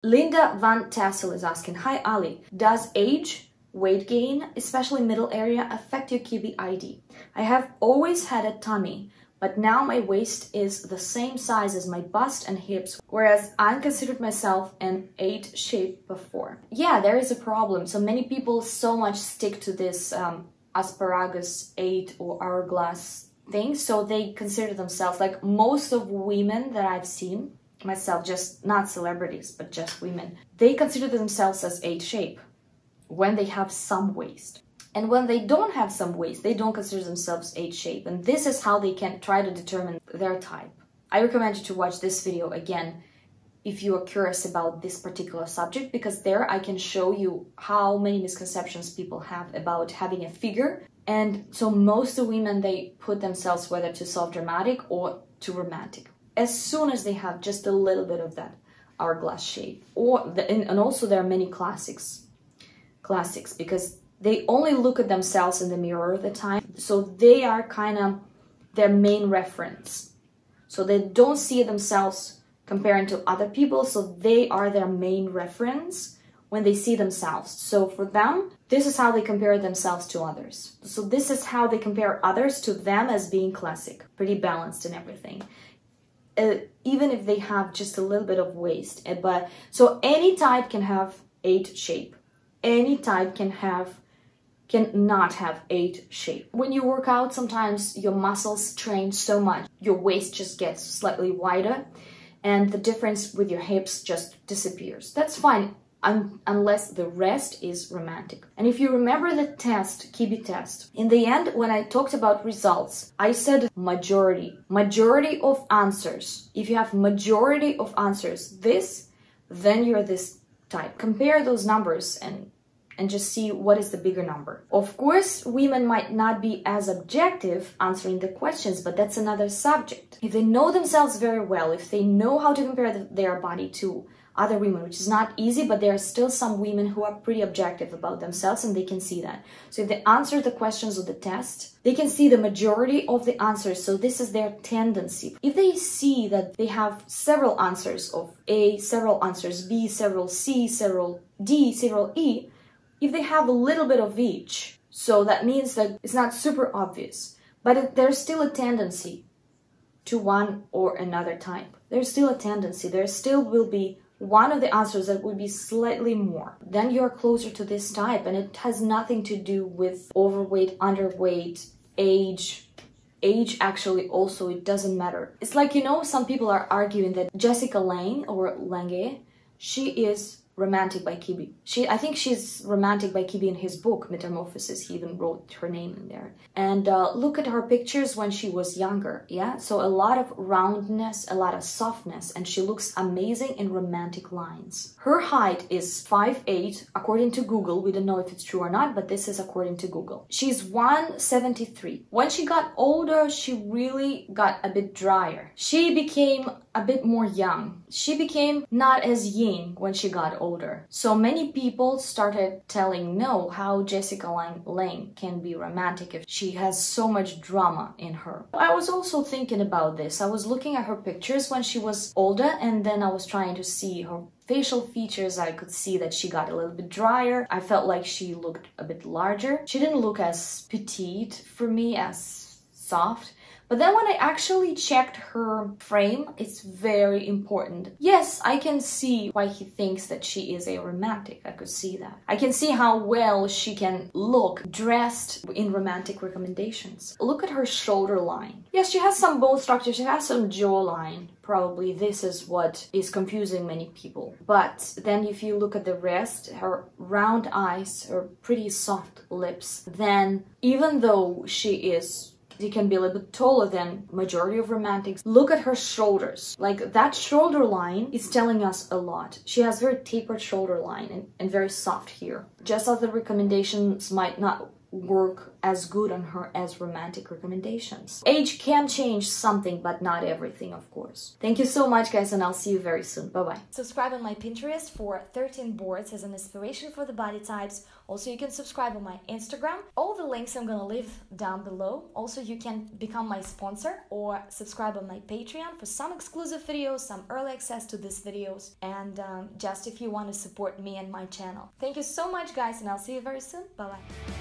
Linda Van Tassel is asking, hi Ali, does age, weight gain, especially middle area, affect your kibbe ID? I have always had a tummy, but now my waist is the same size as my bust and hips, whereas I considered myself an 8 shape before. Yeah, there is a problem. So many people so much stick to this asparagus 8 or hourglass thing, so they consider themselves, like most of women that I've seen, myself, just not celebrities, but just women, they consider themselves as 8 shape when they have some waist. And when they don't have some waist, they don't consider themselves 8 shape. And this is how they can try to determine their type. I recommend you to watch this video again if you are curious about this particular subject, because there I can show you how many misconceptions people have about having a figure. And so most of women, they put themselves whether too self-dramatic or too romantic. As soon as they have just a little bit of that hourglass shape, and also there are many classics, because they only look at themselves in the mirror at the time, so they are kind of their main reference. So they don't see themselves comparing to other people, so they are their main reference when they see themselves. So for them, this is how they compare themselves to others. So this is how they compare others to them as being classic, pretty balanced and everything. Even if they have just a little bit of waist. So any type can have 8 shape. Any type cannot have 8 shape. When you work out, sometimes your muscles train so much, your waist just gets slightly wider and the difference with your hips just disappears. That's fine, unless the rest is romantic. And if you remember the test, kibbe test, in the end, when I talked about results, I said majority of answers. If you have majority of answers then you're this type. Compare those numbers and just see what is the bigger number. Of course, women might not be as objective answering the questions, but that's another subject. If they know themselves very well, if they know how to compare their body to other women, which is not easy, but there are still some women who are pretty objective about themselves and they can see that. So if they answer the questions of the test, they can see the majority of the answers. So this is their tendency. If they see that they have several answers of A, several answers B, several C, several D, several E, if they have a little bit of each, so that means that it's not super obvious, but there's still a tendency to one or another type. There's still a tendency. There still will be one of the answers that would be slightly more. Then you're closer to this type, and it has nothing to do with overweight, underweight, age. Age actually also, it doesn't matter. It's like, you know, some people are arguing that Jessica Lange or Lange, she is romantic by kibbe. I think she's romantic by kibbe in his book, Metamorphosis. He even wrote her name in there. And look at her pictures when she was younger, yeah? So a lot of roundness, a lot of softness, and she looks amazing in romantic lines. Her height is 5'8", according to Google. We don't know if it's true or not, but this is according to Google. She's 173. When she got older, she really got a bit drier. She became a bit more young. She became not as yin when she got older. So many people started telling no, how Jessica Lange can be romantic if she has so much drama in her. I was also thinking about this. I was looking at her pictures when she was older, and then I was trying to see her facial features. I could see that she got a little bit drier. I felt like she looked a bit larger. She didn't look as petite for me, as soft. But then when I actually checked her frame, it's very important. Yes, I can see why he thinks that she is a romantic. I could see that. I can see how well she can look dressed in romantic recommendations. Look at her shoulder line. Yes, she has some bone structure, she has some jawline. Probably this is what is confusing many people. But then if you look at the rest, her round eyes, her pretty soft lips, then even though she can be a little bit taller than majority of romantics. Look at her shoulders. Like, that shoulder line is telling us a lot. She has very tapered shoulder line and very soft hair. Just as the recommendations might not work as good on her as romantic recommendations. Age can change something, but not everything, of course. Thank you so much, guys, and I'll see you very soon. Bye-bye. Subscribe on my Pinterest for 13 boards as an inspiration for the body types. Also, you can subscribe on my Instagram. All the links I'm gonna leave down below. Also, you can become my sponsor or subscribe on my Patreon for some exclusive videos, some early access to these videos, and just if you want to support me and my channel. Thank you so much, guys, and I'll see you very soon. Bye-bye.